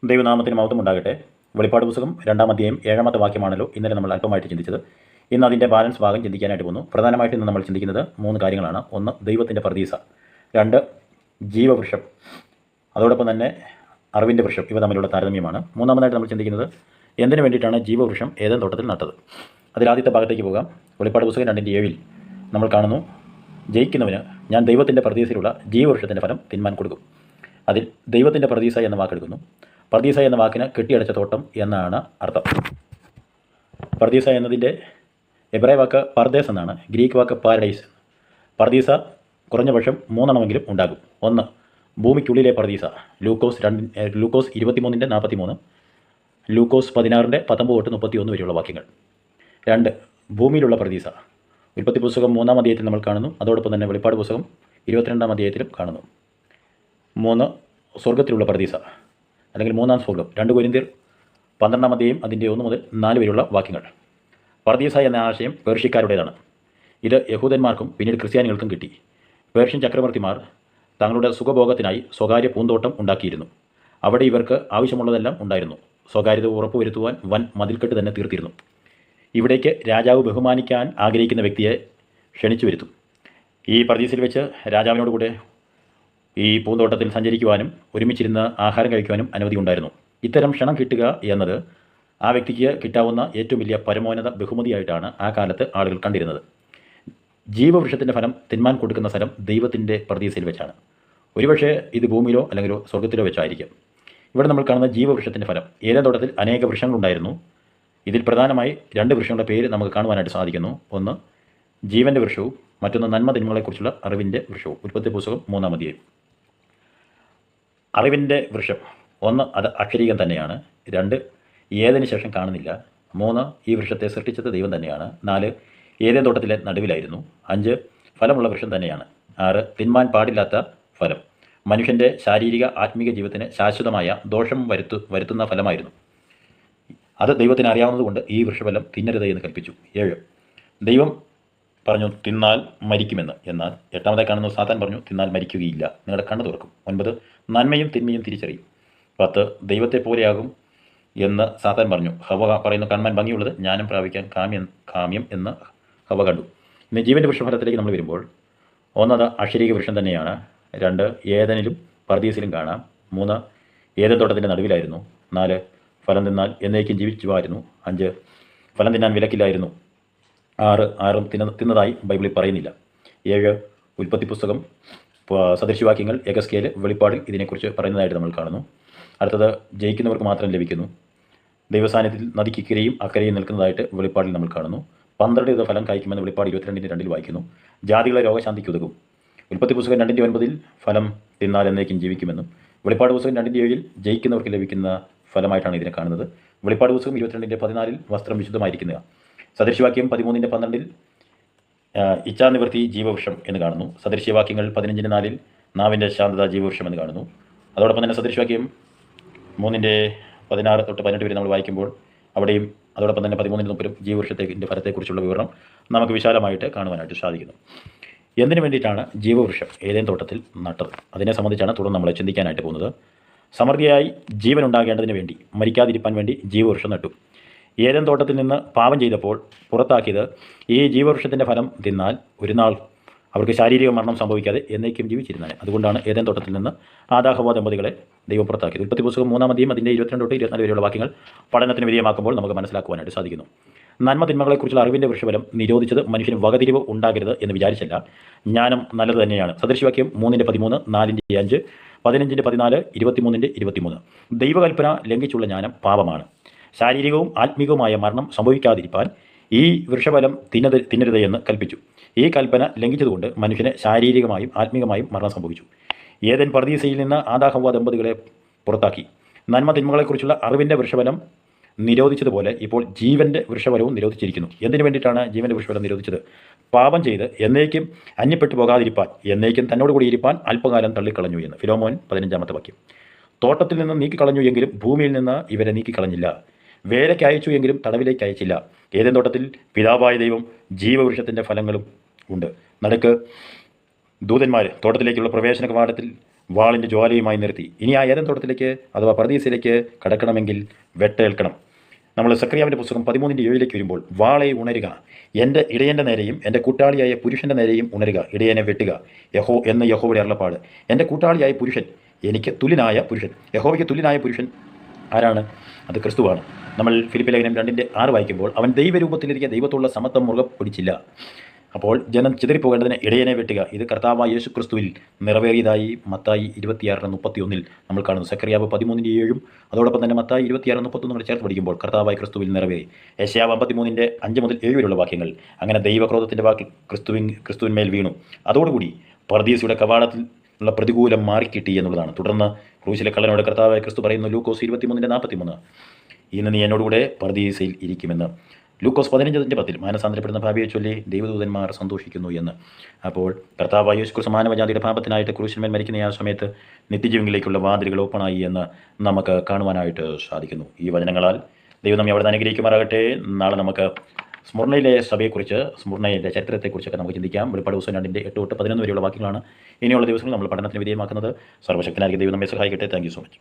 ദൈവനാമത്തിന് മഹത്വം ഉണ്ടാകട്ടെ. വെളിപ്പാട് പുസ്തകം 2-ാം അധ്യായം 7-ാമത്തെ വാക്യമാണല്ലോ ഇന്നലെ നമ്മൾ അല്പമായിട്ട് ചിന്തിച്ചത്. ഇന്ന് അതിൻ്റെ ബാലൻസ് ഭാഗം ചിന്തിക്കാനായിട്ട് പോകുന്നു. പ്രധാനമായിട്ട് ഇന്ന് നമ്മൾ ചിന്തിക്കുന്നത് 3 കാര്യങ്ങളാണ്. 1, ദൈവത്തിൻ്റെ പർദീസ. 2, ജീവവൃക്ഷം. അതോടൊപ്പം തന്നെ അറിവിൻ്റെ വൃക്ഷം. ഇവ തമ്മിലുള്ള താരതമ്യമാണ്. മൂന്നാമതായിട്ട് നമ്മൾ ചിന്തിക്കുന്നത് എന്തിനു വേണ്ടിയിട്ടാണ് ജീവവൃക്ഷം ഏദൻ തോട്ടത്തിൽ നട്ടത്. അതിലാദ്യത്തെ ഭാഗത്തേക്ക് പോകാം. വെളിപ്പാട് പുസ്തകം 2:7 നമ്മൾ കാണുന്നു, ജയിക്കുന്നവന് ഞാൻ ദൈവത്തിൻ്റെ പർദീസയിലുള്ള ജീവവൃക്ഷത്തിൻ്റെ ഫലം തിന്മാൻ കൊടുക്കും. അതിൽ ദൈവത്തിൻ്റെ പർദീസ എന്ന വാക്കെടുക്കുന്നു. പർദീസ എന്ന വാക്കിന് കെട്ടിയടച്ച തോട്ടം എന്നാണ് അർത്ഥം. പർദീസ എന്നതിൻ്റെ എബ്രായ വാക്ക് പർദേസ് എന്നാണ്. ഗ്രീക്ക് വാക്ക് പാരഡൈസ്. പർദീസ കുറഞ്ഞ പക്ഷം 3 എണ്ണമെങ്കിലും ഉണ്ടാകും. 1, ഭൂമിക്കുള്ളിലെ പർദീസ. ലൂക്കോസ് 23:43, ലൂക്കോസ് 16:19-31 വരെയുള്ള വാക്യങ്ങൾ. 2, ഭൂമിയിലുള്ള പർദീസ. ഉൽപ്പത്തി പുസ്തകം 3-ാം അധ്യായത്തിൽ നമ്മൾ കാണുന്നു. അതോടൊപ്പം തന്നെ വെളിപ്പാട് പുസ്തകം 22-ാം അധ്യായത്തിലും കാണുന്നു. 3, സ്വർഗത്തിലുള്ള പർദീസ അല്ലെങ്കിൽ 3-ാം സ്വർഗം. 2 കൊരിന്ത്യർ 12-ാം അധ്യായം അതിൻ്റെ 1 മുതൽ 4 വരെയുള്ള വാക്യങ്ങൾ. പർദീസ എന്ന ആശയം പേർഷ്യക്കാരുടേതാണ്. ഇത് യഹൂദന്മാർക്കും പിന്നീട് ക്രിസ്ത്യാനികൾക്കും കിട്ടി. പേർഷ്യൻ ചക്രവർത്തിമാർ തങ്ങളുടെ സുഖഭോഗത്തിനായി സ്വകാര്യ പൂന്തോട്ടം ഉണ്ടാക്കിയിരുന്നു. അവിടെ ഇവർക്ക് ആവശ്യമുള്ളതെല്ലാം ഉണ്ടായിരുന്നു. സ്വകാര്യത ഉറപ്പുവരുത്തുവാൻ വൻ മതിൽക്കെട്ട് തന്നെ തീർത്തിരുന്നു. ഇവിടേക്ക് രാജാവ് ബഹുമാനിക്കാൻ ആഗ്രഹിക്കുന്ന വ്യക്തിയെ ക്ഷണിച്ചു വരുത്തും. ഈ പർദീസിൽ വെച്ച് രാജാവിനോട് കൂടെ ഈ പൂന്തോട്ടത്തിൽ സഞ്ചരിക്കുവാനും ഒരുമിച്ചിരുന്ന് ആഹാരം കഴിക്കുവാനും അനുമതി ഉണ്ടായിരുന്നു. ഇത്തരം ക്ഷണം കിട്ടുക എന്നത് ആ വ്യക്തിക്ക് കിട്ടാവുന്ന ഏറ്റവും വലിയ പരമോന്നത ബഹുമതിയായിട്ടാണ് ആ കാലത്ത് ആളുകൾ കണ്ടിരുന്നത്. ജീവവൃക്ഷത്തിൻ്റെ ഫലം തിന്മാൻ കൊടുക്കുന്ന സ്ഥലം ദൈവത്തിൻ്റെ പർദീസയിൽ വെച്ചാണ്. ഒരുപക്ഷെ ഇത് ഭൂമിയിലോ അല്ലെങ്കിൽ സ്വർഗത്തിലോ വെച്ചായിരിക്കും. ഇവിടെ നമ്മൾ കാണുന്ന ജീവവൃക്ഷത്തിൻ്റെ ഫലം. ഏദൻ തോട്ടത്തിൽ അനേക വൃക്ഷങ്ങളുണ്ടായിരുന്നു. ഇതിൽ പ്രധാനമായി 2 വൃക്ഷങ്ങളുടെ പേര് നമുക്ക് കാണുവാനായിട്ട് സാധിക്കുന്നു. 1, ജീവൻ്റെ വൃക്ഷവും മറ്റൊന്ന് നന്മ തിന്മകളെക്കുറിച്ചുള്ള അറിവിൻ്റെ വൃക്ഷവും. ഉൽപ്പത്തി പുസ്തകം 3-ാം അധ്യായം. അറിവിൻ്റെ വൃക്ഷം 1, അത് അക്ഷരീകം തന്നെയാണ്. 2, ഏതിന് ശേഷം കാണുന്നില്ല. 3, ഈ വൃക്ഷത്തെ സൃഷ്ടിച്ചത് ദൈവം തന്നെയാണ്. 4, ഏതേൻ തോട്ടത്തിലെ നടുവിലായിരുന്നു. 5, ഫലമുള്ള വൃക്ഷം തന്നെയാണ്. 6, തിന്മാൻ പാടില്ലാത്ത ഫലം. മനുഷ്യൻ്റെ ശാരീരിക ആത്മീക ജീവിതത്തിന് ശാശ്വതമായ ദോഷം വരുത്തുന്ന ഫലമായിരുന്നു. അത് ദൈവത്തിന് അറിയാവുന്നതുകൊണ്ട് ഈ വൃക്ഷഫലം തിന്നരുത് എന്ന് കൽപ്പിച്ചു. 7, ദൈവം പറഞ്ഞു തിന്നാൽ മരിക്കുമെന്ന്. എന്നാൽ 8-ാമതായി കാണുന്നു, സാത്താൻ പറഞ്ഞു തിന്നാൽ മരിക്കുകയില്ല, നിങ്ങളുടെ കണ്ണ് തുറക്കും. 9, നന്മയും തിന്മയും തിരിച്ചറിയും. 10, ദൈവത്തെ പോലെയാകും എന്ന് സാത്താൻ പറഞ്ഞു. ഹവ പറയുന്നു, കാണാൻ ഭംഗിയുള്ളത് ജ്ഞാനം പ്രാപിക്കാൻ കാമ്യം എന്ന് ഹവ കണ്ടു. ഇന്ന് ജീവൻ്റെ വൃക്ഷഫലത്തിലേക്ക് നമ്മൾ വരുമ്പോൾ 1, അത് അക്ഷരീക വൃക്ഷം തന്നെയാണ്. 2, ഏദനിലും പർദീസിലും കാണാം. 3, ഏദൻ തോട്ടത്തിൻ്റെ നടുവിലായിരുന്നു. 4, ഫലം തിന്നാൽ എന്നേക്കും ജീവിച്ചുവായിരുന്നു. 5, ഫലം തിന്നാൻ വിലക്കില്ലായിരുന്നു. 6, ആരും തിന്നതായി ബൈബിളിൽ പറയുന്നില്ല. 7, ഉൽപ്പത്തി പുസ്തകം സദൃശവാക്യങ്ങൾ, എഗസ്കേൽ, വെളിപ്പാടിൽ ഇതിനെക്കുറിച്ച് പറയുന്നതായിട്ട് നമ്മൾ കാണുന്നു. അടുത്തത് ജയിക്കുന്നവർക്ക് മാത്രം ലഭിക്കുന്നു. ദൈവസാന്നിധ്യത്തിൽ നദിക്കിക്കരയും അക്കരയും നിൽക്കുന്നതായിട്ട് വെളിപ്പാടിൽ നമ്മൾ കാണുന്നു. 12 ഫലം കായ്ക്കുമെന്ന് വെളിപ്പാട് 22:2 വായിക്കുന്നു. ജാതികളെ രോഗശാന്തിക്ക് ഉതകും. ഉൽപ്പത്തി പുസ്തകം 2:9 ഫലം തിന്നാൽ എന്നേക്കും ജീവിക്കുമെന്നും വെളിപ്പാട് പുസ്തകം 2:7 ജയിക്കുന്നവർക്ക് ലഭിക്കുന്ന ഫലമായിട്ടാണ് ഇതിനെ കാണുന്നത്. വെളിപ്പാട് പുസ്തകം 22:14 വസ്ത്രം വിശുദ്ധമായിരിക്കുക. സദൃശവാക്യം 13:12 ഇച്ഛാനിവൃത്തി ജീവവൃക്ഷം എന്ന് കാണുന്നു. സദൃശ്യവാക്യങ്ങൾ 15:4 നാവിൻ്റെ ശാന്തത ജീവവൃക്ഷം എന്ന് കാണുന്നു. അതോടൊപ്പം തന്നെ സദൃശവാക്യം 3:16-18 വരെ നമ്മൾ വായിക്കുമ്പോൾ അവിടെയും അതോടൊപ്പം തന്നെ 13:30 ജീവവൃക്ഷത്തിൻ്റെ ഫലത്തെക്കുറിച്ചുള്ള വിവരണം നമുക്ക് വിശാലമായിട്ട് കാണുവാനായിട്ട് സാധിക്കുന്നു. എന്തിനു വേണ്ടിയിട്ടാണ് ജീവവൃക്ഷം ഏദൻ തോട്ടത്തിൽ നട്ടത്? അതിനെ സംബന്ധിച്ചാണ് തുടർന്ന് നമ്മൾ ചിന്തിക്കാനായിട്ട് പോകുന്നത്. സമൃദ്ധിയായി ജീവൻ ഉണ്ടാകേണ്ടതിന് വേണ്ടി, മരിക്കാതിരിക്കാൻ വേണ്ടി ജീവവൃക്ഷം നട്ടു. ഏദൻ തോട്ടത്തിൽ നിന്ന് പാപം ചെയ്തപ്പോൾ പുറത്താക്കിയത് ഈ ജീവവൃക്ഷത്തിൻ്റെ ഫലം തിന്നാൽ ഒരു നാൾ അവർക്ക് ശാരീരിക മരണം സംഭവിക്കാതെ എന്നേക്കും ജീവിച്ചിരുന്നത്. അതുകൊണ്ടാണ് ഏദൻ തോട്ടത്തിൽ നിന്ന് ആദാഹവ ദമ്പതികളെ ദൈവം പുറത്താക്കിയത്. ഉൽപ്പത്തി പുസ്തകം 3-ാം അധ്യായം അതിൻ്റെ 22-24 വരെയുള്ള വാക്യങ്ങൾ പഠനത്തിന് വിധേയമാക്കുമ്പോൾ നമുക്ക് മനസ്സിലാക്കുവാനായിട്ട് സാധിക്കുന്നു. നന്മ തിന്മകളെക്കുറിച്ചുള്ള അറിവിൻ്റെ വൃക്ഷഫലം നിരോധിച്ചത് മനുഷ്യന് വകതിരിവ് ഉണ്ടാകരുത് എന്ന് വിചാരിച്ചല്ല. ജ്ഞാനം നല്ലത് തന്നെയാണ്. സദൃശവാക്യം 3:13, 4:5, 15:14, 23:23. ദൈവകൽപ്പന ലംഘിച്ചുള്ള ജ്ഞാനം പാപമാണ്. ശാരീരികവും ആത്മീകവുമായ മരണം സംഭവിക്കാതിരിക്കാൻ ഈ വൃക്ഷഫലം തിന്നരുത് എന്ന് കൽപ്പിച്ചു. ഈ കൽപ്പന ലംഘിച്ചതുകൊണ്ട് മനുഷ്യന് ശാരീരികമായും ആത്മീകമായും മരണം സംഭവിച്ചു. ഏദൻ പർദീസയിൽ നിന്ന് ആദാഹവ്വ ദമ്പതികളെ പുറത്താക്കി. നന്മ തിന്മകളെക്കുറിച്ചുള്ള അറിവിൻ്റെ വൃക്ഷഫലം നിരോധിച്ചതുപോലെ ഇപ്പോൾ ജീവൻ്റെ വൃക്ഷഫലവും നിരോധിച്ചിരിക്കുന്നു. എന്തിനു വേണ്ടിയിട്ടാണ് ജീവൻ്റെ വൃക്ഷഫലം നിരോധിച്ചത്? പാപം ചെയ്ത് എന്നേക്കും അന്യപ്പെട്ടു പോകാതിരിപ്പാൻ, എന്നേക്കും തന്നോട് കൂടി ഇരിപ്പാൻ അല്പകാലം തള്ളിക്കളഞ്ഞു എന്ന്. ഫിലോമോൻ 15-ാമത്തെ വാക്യം. തോട്ടത്തിൽ നിന്ന് നീക്കിക്കളഞ്ഞു എങ്കിലും ഭൂമിയിൽ നിന്ന് ഇവരെ നീക്കിക്കളഞ്ഞില്ല. വേലയ്ക്ക് അയച്ചു എങ്കിലും തടവിലേക്ക് അയച്ചില്ല. ഏദൻ തോട്ടത്തിൽ പിതാവായ ദൈവം ജീവവൃക്ഷത്തിൻ്റെ ഫലങ്ങളും ഉണ്ട്. നടുക്ക് ദൂതന്മാർ തോട്ടത്തിലേക്കുള്ള പ്രവേശന കവാടത്തിൽ വാളിൻ്റെ ജ്വാലയുമായി നിർത്തി. ഇനി ആ ഏദൻ തോട്ടത്തിലേക്ക് അഥവാ പർദീസയിലേക്ക് കടക്കണമെങ്കിൽ വെട്ടേൽക്കണം. നമ്മൾ സക്രിയാവിൻ്റെ പുസ്തകം 13:7 വരുമ്പോൾ വാളെ ഉണരുക, എൻ്റെ ഇടയൻ്റെ നേരെയും എൻ്റെ കൂട്ടാളിയായ പുരുഷൻ്റെ നേരെയും ഉണരുക, ഇടയനെ വെട്ടുക എന്ന് യഹോവയുടെ അരുളപ്പാട്. എൻ്റെ കൂട്ടാളിയായ പുരുഷൻ, എനിക്ക് തുല്യനായ പുരുഷൻ, യഹോവയ്ക്ക് തുല്യനായ പുരുഷൻ ആരാണ്? അത് ക്രിസ്തുവാണ്. നമ്മൾ ഫിലിപ്പി ലേഖനം 2:6 വായിക്കുമ്പോൾ അവൻ ദൈവരൂപത്തിലിരിക്കുക ദൈവത്തോടുള്ള സമത്വം മുറുകെ പിടിച്ചില്ല. അപ്പോൾ ജനം ചിതറിപ്പോകേണ്ടതിന് ഇടയനെ വെട്ടുക. ഇത് കർത്താവായ യേശു ക്രിസ്തുവിൽ നിറവേറിയതായി മത്തായി 26:31 നമ്മൾ കാണുന്നു. സക്കറിയാവ് 13:7 അതോടൊപ്പം തന്നെ മത്തായി 26:31 ചേർത്ത് പഠിക്കുമ്പോൾ കർത്താവായ ക്രിസ്തുവിൽ നിറവേറി. യെശയ്യാവ് 53:5 മുതൽ 7 വരെയുള്ള വാക്യങ്ങൾ. അങ്ങനെ ദൈവക്രോധത്തിൻ്റെ വാക്കിൽ ക്രിസ്തുവിന്മേൽ വീണു. അതോടുകൂടി പർദീസയുടെ കവാടത്തിൽ ഉള്ള പ്രതികൂലം മാറിക്കിട്ടി എന്നുള്ളതാണ്. തുടർന്ന് ക്രൂശിലെ കള്ളനോട് കർത്താവായ ക്രിസ്തു പറയുന്നു, ലൂക്കോസ് 23:43, ഇന്ന് നീ എന്നോടുകൂടെ പർദീസയിൽ ഇരിക്കുമെന്ന്. ലൂക്കോസ് 15:10 മാനസാന്തരപ്പെടുന്ന ഭാവിയെ ചൊല്ലി ദൈവദൂതന്മാർ സന്തോഷിക്കുന്നു എന്ന്. അപ്പോൾ കർത്താവായ യേശു ക്രിസ്തു മാനവജാതിയുടെ പാപത്തിനായിട്ട് ക്രൂശിന്മേൽ മരിക്കുന്ന ആ സമയത്ത് നിത്യജീവനിലേക്കുള്ള വാതിലുകൾ ഓപ്പണായി എന്ന് നമുക്ക് കാണുവാനായിട്ട് സാധിക്കുന്നു. ഈ വചനങ്ങളാൽ ദൈവം നമ്മെ അവിടെ അനുഗ്രഹിക്കുമാറാകട്ടെ. നാളെ നമുക്ക് സ്മുർണയിലെ സഭയെക്കുറിച്ച്, സ്മുർണയിലെ ചരിത്രത്തെക്കുറിച്ചൊക്കെ നമുക്ക് ചിന്തിക്കാം. വെളിപ്പാട് പുസ്തകം 2:8-11 വരെയുള്ള വാക്യങ്ങളാണ് ഇനിയുള്ള ദിവസങ്ങൾ നമ്മൾ പഠനത്തിന് വിധേയമാക്കുന്നത്. സർവ്വശക്തനായിരിക്കുന്ന ദൈവം നമ്മെ സഹായിക്കട്ടെ. Thank you so much.